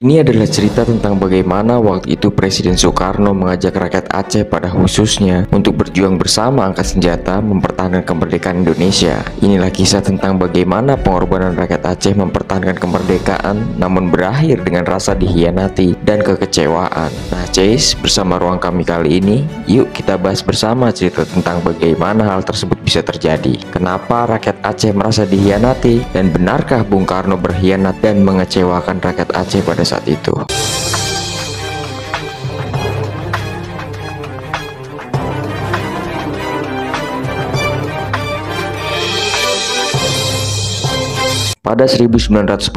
Ini adalah cerita tentang bagaimana waktu itu Presiden Soekarno mengajak rakyat Aceh pada khususnya untuk berjuang bersama angkat senjata mempertahankan kemerdekaan Indonesia. Inilah kisah tentang bagaimana pengorbanan rakyat Aceh mempertahankan kemerdekaan namun berakhir dengan rasa dihianati dan kekecewaan. Nah Cis, bersama ruang kami kali ini, yuk kita bahas bersama cerita tentang bagaimana hal tersebut bisa terjadi. Kenapa rakyat Aceh merasa dihianati dan benarkah Bung Karno berkhianat dan mengecewakan rakyat Aceh pada saat itu. Pada 1948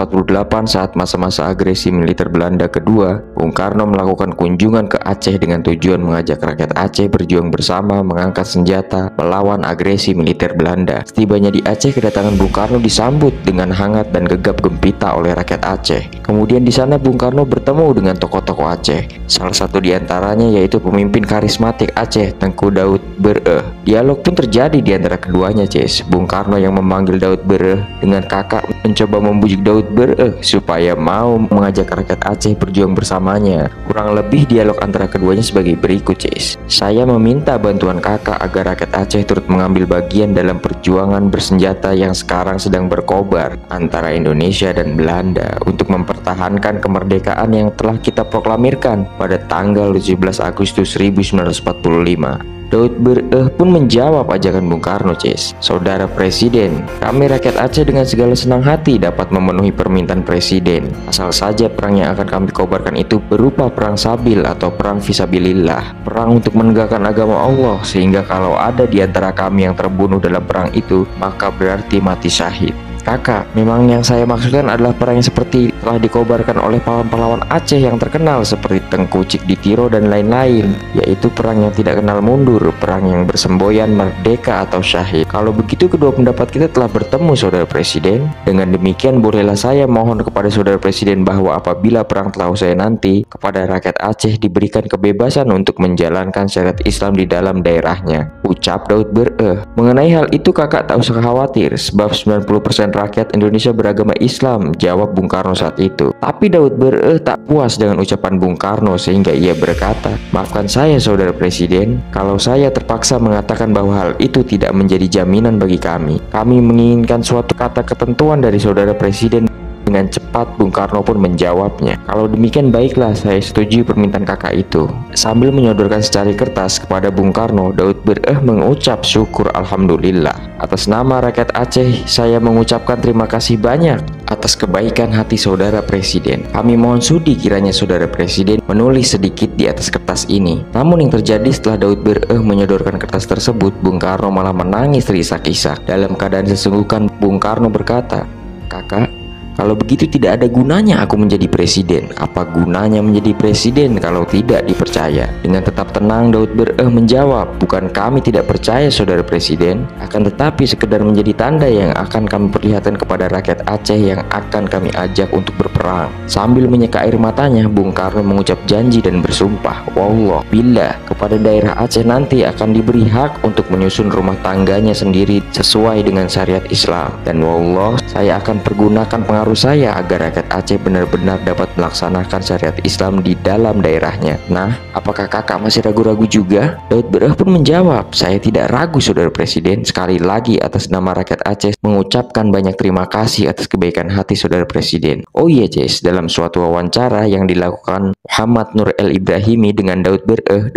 saat masa-masa agresi militer Belanda kedua, Bung Karno melakukan kunjungan ke Aceh dengan tujuan mengajak rakyat Aceh berjuang bersama mengangkat senjata melawan agresi militer Belanda. Setibanya di Aceh, kedatangan Bung Karno disambut dengan hangat dan gegap gempita oleh rakyat Aceh. Kemudian di sana Bung Karno bertemu dengan tokoh-tokoh Aceh. Salah satu di antaranya yaitu pemimpin karismatik Aceh, Tengku Daud Bereh. Dialog pun terjadi di antara keduanya, Cis. Bung Karno yang memanggil Daud Bereh dengan kakak mencoba membujuk Daud Bereh supaya mau mengajak rakyat Aceh berjuang bersamanya. Kurang lebih dialog antara keduanya sebagai berikut, Cis. Saya meminta bantuan kakak agar rakyat Aceh turut mengambil bagian dalam perjuangan bersenjata yang sekarang sedang berkobar antara Indonesia dan Belanda untuk mempertahankan kemerdekaan yang telah kita proklamirkan pada tanggal 17 Agustus 1945. Daud Bereh pun menjawab ajakan Bung Karno, Cis. Saudara Presiden, kami rakyat Aceh dengan segala senang hati dapat memenuhi permintaan Presiden. Asal saja perang yang akan kami kobarkan itu berupa perang sabil atau perang fisabilillah, perang untuk menegakkan agama Allah, sehingga kalau ada di antara kami yang terbunuh dalam perang itu, maka berarti mati syahid. Kakak, memang yang saya maksudkan adalah perang yang seperti telah dikobarkan oleh pahlawan-pahlawan Aceh yang terkenal seperti Tengku Cikditiro dan lain-lain, yaitu perang yang tidak kenal mundur, perang yang bersemboyan merdeka atau syahid. Kalau begitu kedua pendapat kita telah bertemu, Saudara Presiden. Dengan demikian bolehlah saya mohon kepada Saudara Presiden bahwa apabila perang telah usai nanti, kepada rakyat Aceh diberikan kebebasan untuk menjalankan syariat Islam di dalam daerahnya, ucap Daud Bereh. Mengenai hal itu kakak tak usah khawatir, sebab 90% rakyat Indonesia beragama Islam, jawab Bung Karno saat itu. Tapi Daud Bereh tak puas dengan ucapan Bung Karno sehingga ia berkata, maafkan saya Saudara Presiden, kalau saya terpaksa mengatakan bahwa hal itu tidak menjadi jaminan bagi kami. Kami menginginkan suatu kata ketentuan dari Saudara Presiden. Dengan cepat Bung Karno pun menjawabnya. Kalau demikian baiklah, saya setuju permintaan kakak itu. Sambil menyodorkan secari kertas kepada Bung Karno, Daud Bereh mengucap syukur alhamdulillah. Atas nama rakyat Aceh, saya mengucapkan terima kasih banyak atas kebaikan hati Saudara Presiden. Kami mohon sudi kiranya Saudara Presiden menulis sedikit di atas kertas ini. Namun yang terjadi setelah Daud Bereh menyodorkan kertas tersebut, Bung Karno malah menangis terisak-isak. Dalam keadaan sesungguhkan Bung Karno berkata, kakak, kalau begitu tidak ada gunanya aku menjadi presiden. Apa gunanya menjadi presiden kalau tidak dipercaya? Dengan tetap tenang Daud Bereh menjawab, bukan kami tidak percaya Saudara Presiden, akan tetapi sekedar menjadi tanda yang akan kami perlihatkan kepada rakyat Aceh yang akan kami ajak untuk berperang. Sambil menyeka air matanya, Bung Karno mengucap janji dan bersumpah, wallah billah, kepada daerah Aceh nanti akan diberi hak untuk menyusun rumah tangganya sendiri sesuai dengan syariat Islam. Dan wallah, saya akan pergunakan pengaruh saya agar rakyat Aceh benar-benar dapat melaksanakan syariat Islam di dalam daerahnya. Nah, apakah kakak masih ragu-ragu juga? Daud Bereh pun menjawab, saya tidak ragu Saudara Presiden. Sekali lagi atas nama rakyat Aceh mengucapkan banyak terima kasih atas kebaikan hati Saudara Presiden. Oh iya Cis, dalam suatu wawancara yang dilakukan Muhammad Nur El Ibrahimi dengan Daud Bereh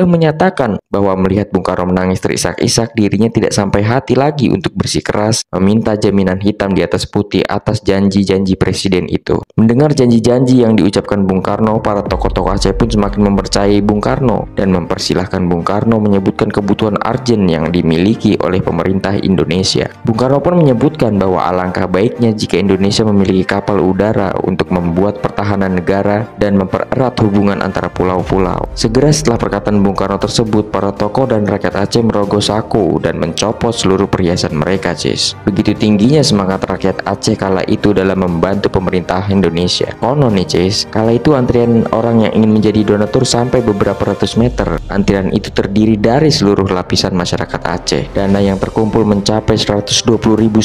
menyatakan bahwa melihat Bung Karno menangis terisak-isak, dirinya tidak sampai hati lagi untuk bersikeras meminta jaminan hitam di atas putih atas janji Presiden itu. Mendengar janji-janji yang diucapkan Bung Karno, para tokoh-tokoh Aceh pun semakin mempercayai Bung Karno dan mempersilahkan Bung Karno menyebutkan kebutuhan arjen yang dimiliki oleh pemerintah Indonesia. Bung Karno pun menyebutkan bahwa alangkah baiknya jika Indonesia memiliki kapal udara untuk membuat pertahanan negara dan mempererat hubungan antara pulau-pulau. Segera setelah perkataan Bung Karno tersebut, para tokoh dan rakyat Aceh merogoh saku dan mencopot seluruh perhiasan mereka, Cis. Begitu tingginya semangat rakyat Aceh kala itu dalam membantu pemerintah Indonesia. Konon nih Cis, kala itu antrian orang yang ingin menjadi donatur sampai beberapa ratus meter. Antrian itu terdiri dari seluruh lapisan masyarakat Aceh. Dana yang terkumpul mencapai 120.000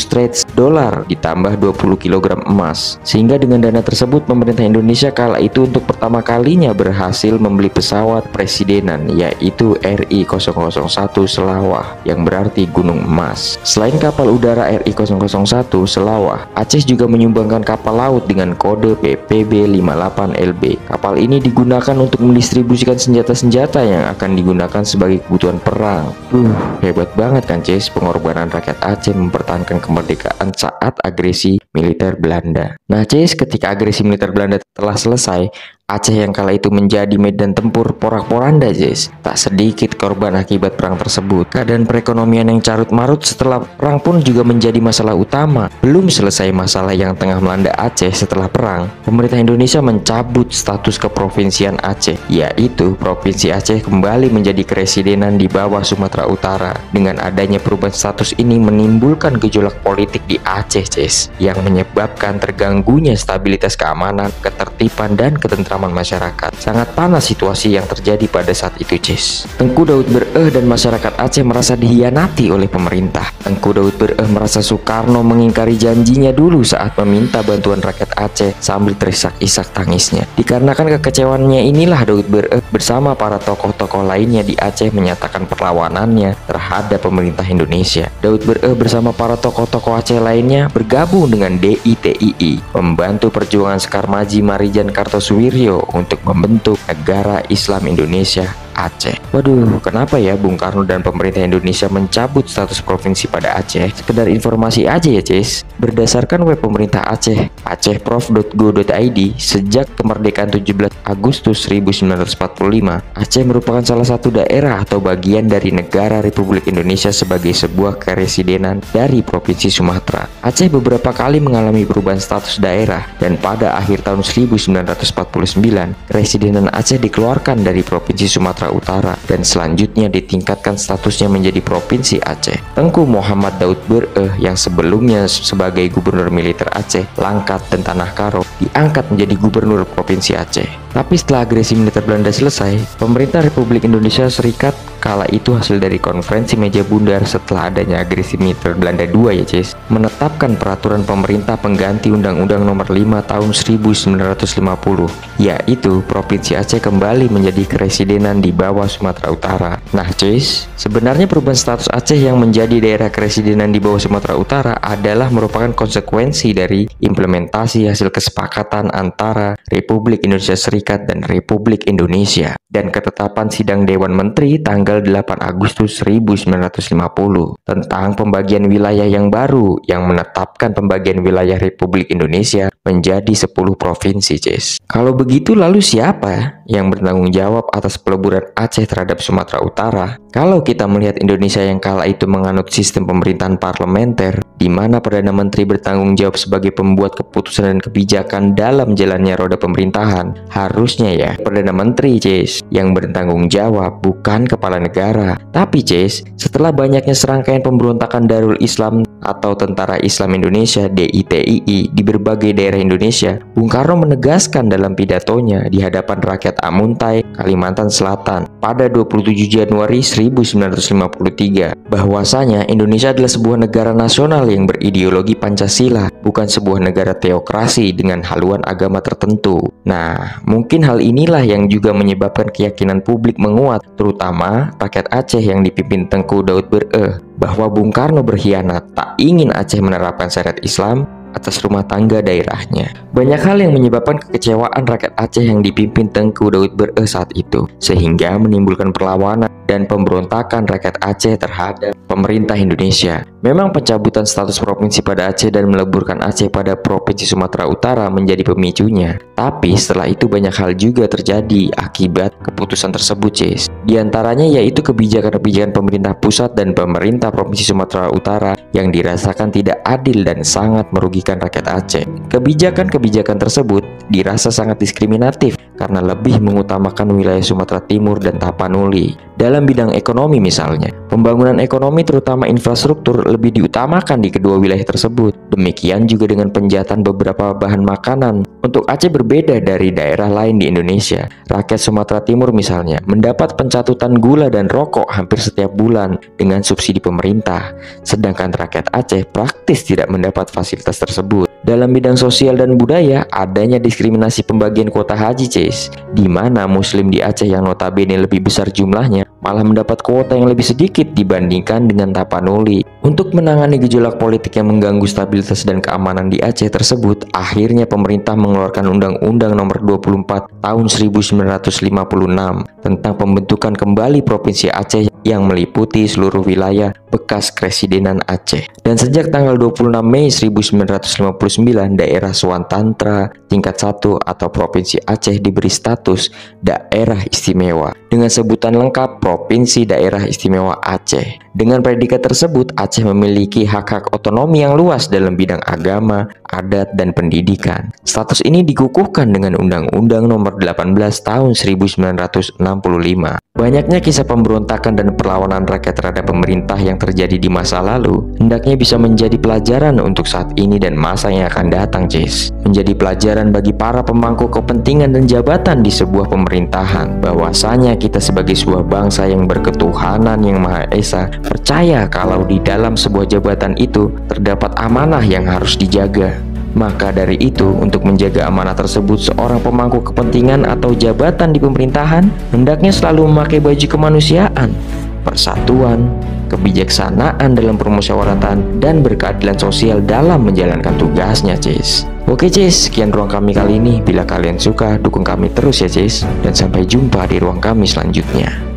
straight dolar ditambah 20 kg emas. Sehingga dengan dana tersebut pemerintah Indonesia kala itu untuk pertama kalinya berhasil membeli pesawat presidenan, yaitu RI-001 Selawah yang berarti Gunung Emas. Selain kapal udara RI-001 Selawah, Aceh juga menyumbangkan kapal laut dengan kode PPB-58LB. Kapal ini digunakan untuk mendistribusikan senjata-senjata yang akan digunakan sebagai kebutuhan perang. Hebat banget kan Cis, pengorbanan rakyat Aceh mempertahankan kemerdekaan saat agresi militer Belanda. Nah Cis, ketika agresi militer Belanda telah selesai, Aceh yang kala itu menjadi medan tempur porak-poranda Cis. Tak sedikit korban akibat perang tersebut. Keadaan perekonomian yang carut-marut setelah perang pun juga menjadi masalah utama. Belum selesai masalah yang tengah melanda Aceh setelah perang, pemerintah Indonesia mencabut status keprovinsian Aceh, yaitu Provinsi Aceh kembali menjadi keresidenan di bawah Sumatera Utara. Dengan adanya perubahan status ini menimbulkan gejolak politik di Aceh Cis, yang menyebabkan terganggunya stabilitas keamanan, ketertiban, dan ketentraman masyarakat. Sangat panas situasi yang terjadi pada saat itu Cis. Tengku Daud Bereh dan masyarakat Aceh merasa dihianati oleh pemerintah. Tengku Daud Bereh merasa Soekarno mengingkari janjinya dulu saat meminta bantuan rakyat Aceh sambil terisak-isak tangisnya. Dikarenakan kekecewaannya inilah Daud Bereh bersama para tokoh-tokoh lainnya di Aceh menyatakan perlawanannya terhadap pemerintah Indonesia. Daud Bereh bersama para tokoh-tokoh Aceh lainnya bergabung dengan DITII, membantu perjuangan Sekar Maji Marijan Kartosuwiryo untuk membentuk Negara Islam Indonesia Aceh. Waduh, kenapa ya Bung Karno dan pemerintah Indonesia mencabut status provinsi pada Aceh? Sekedar informasi aja ya Cis. Berdasarkan web pemerintah Aceh, acehprof.go.id, sejak kemerdekaan 17 Agustus 1945, Aceh merupakan salah satu daerah atau bagian dari negara Republik Indonesia sebagai sebuah keresidenan dari Provinsi Sumatera. Aceh beberapa kali mengalami perubahan status daerah, dan pada akhir tahun 1949, keresidenan Aceh dikeluarkan dari Provinsi Sumatera Utara dan selanjutnya ditingkatkan statusnya menjadi Provinsi Aceh. Tengku Muhammad Daud Bereh yang sebelumnya sebagai Gubernur Militer Aceh, Langkat, dan Tanah Karo diangkat menjadi Gubernur Provinsi Aceh. Tapi setelah agresi militer Belanda selesai, pemerintah Republik Indonesia Serikat kala itu hasil dari konferensi meja bundar setelah adanya agresi militer Belanda II ya Cis, menetapkan peraturan pemerintah pengganti Undang-Undang Nomor 5 Tahun 1950, yaitu Provinsi Aceh kembali menjadi keresidenan di bawah Sumatera Utara. Nah Cis, sebenarnya perubahan status Aceh yang menjadi daerah keresidenan di bawah Sumatera Utara adalah merupakan konsekuensi dari implementasi hasil kesepakatan antara Republik Indonesia Serikat dan Republik Indonesia dan ketetapan Sidang Dewan Menteri tanggal 8 Agustus 1950 tentang pembagian wilayah yang baru yang menetapkan pembagian wilayah Republik Indonesia menjadi 10 provinsi Cis. Kalau begitu lalu siapa yang bertanggung jawab atas peleburan Aceh terhadap Sumatera Utara? Kalau kita melihat Indonesia yang kala itu menganut sistem pemerintahan parlementer, di mana Perdana Menteri bertanggung jawab sebagai pembuat keputusan dan kebijakan dalam jalannya roda pemerintahan, harusnya ya Perdana Menteri Cis yang bertanggung jawab, bukan kepala negara. Tapi Cis, setelah banyaknya serangkaian pemberontakan Darul Islam atau Tentara Islam Indonesia DITII di berbagai daerah Indonesia, Bung Karno menegaskan dalam pidatonya di hadapan rakyat Amuntai, Kalimantan Selatan pada 27 Januari 1953 bahwasanya Indonesia adalah sebuah negara nasional yang berideologi Pancasila, bukan sebuah negara teokrasi dengan haluan agama tertentu. Nah, mungkin hal inilah yang juga menyebabkan keyakinan publik menguat, terutama rakyat Aceh yang dipimpin Tengku Daud Bereh, bahwa Bung Karno berkhianat, tak ingin Aceh menerapkan syariat Islam atas rumah tangga daerahnya. Banyak hal yang menyebabkan kekecewaan rakyat Aceh yang dipimpin Tengku Daud Bereh saat itu, sehingga menimbulkan perlawanan dan pemberontakan rakyat Aceh terhadap pemerintah Indonesia. Memang pencabutan status provinsi pada Aceh dan meleburkan Aceh pada Provinsi Sumatera Utara menjadi pemicunya. Tapi setelah itu banyak hal juga terjadi akibat keputusan tersebut Cis. Di antaranya yaitu kebijakan-kebijakan pemerintah pusat dan pemerintah Provinsi Sumatera Utara yang dirasakan tidak adil dan sangat merugikan rakyat Aceh. Kebijakan-kebijakan tersebut dirasa sangat diskriminatif karena lebih mengutamakan wilayah Sumatera Timur dan Tapanuli. Dalam bidang ekonomi misalnya, pembangunan ekonomi terutama infrastruktur lebih diutamakan di kedua wilayah tersebut. Demikian juga dengan penjatan beberapa bahan makanan. Untuk Aceh berbeda dari daerah lain di Indonesia. Rakyat Sumatera Timur misalnya mendapat pencatutan gula dan rokok hampir setiap bulan dengan subsidi pemerintah. Sedangkan rakyat Aceh praktis tidak mendapat fasilitas tersebut. Dalam bidang sosial dan budaya, adanya diskriminasi pembagian kuota haji, Cis, di mana muslim di Aceh yang notabene lebih besar jumlahnya malah mendapat kuota yang lebih sedikit dibandingkan dengan Tapanuli. Untuk menangani gejolak politik yang mengganggu stabilitas dan keamanan di Aceh tersebut, akhirnya pemerintah mengeluarkan Undang-Undang Nomor 24 Tahun 1956 tentang pembentukan kembali Provinsi Aceh yang meliputi seluruh wilayah bekas Kresidenan Aceh. Dan sejak tanggal 26 Mei 1959, daerah Swantantra tingkat 1 atau Provinsi Aceh diberi status Daerah Istimewa dengan sebutan lengkap Provinsi Daerah Istimewa Aceh. Dengan predikat tersebut, Aceh memiliki hak-hak otonomi yang luas dalam bidang agama, adat, dan pendidikan. Status ini dikukuhkan dengan Undang-Undang Nomor 18 Tahun 1965. Banyaknya kisah pemberontakan dan perlawanan rakyat terhadap pemerintah yang terjadi di masa lalu hendaknya bisa menjadi pelajaran untuk saat ini dan masa yang akan datang, Cis. Menjadi pelajaran bagi para pemangku kepentingan dan jabatan di sebuah pemerintahan, bahwasanya kita sebagai sebuah bangsa yang berketuhanan yang Maha Esa percaya kalau di dalam sebuah jabatan itu terdapat amanah yang harus dijaga. Maka dari itu, untuk menjaga amanah tersebut, seorang pemangku kepentingan atau jabatan di pemerintahan hendaknya selalu memakai baju kemanusiaan, persatuan, kebijaksanaan dalam permusyawaratan, dan berkeadilan sosial dalam menjalankan tugasnya, Cis. Oke, Cis, sekian ruang kami kali ini. Bila kalian suka, dukung kami terus ya, Cis. Dan sampai jumpa di ruang kami selanjutnya.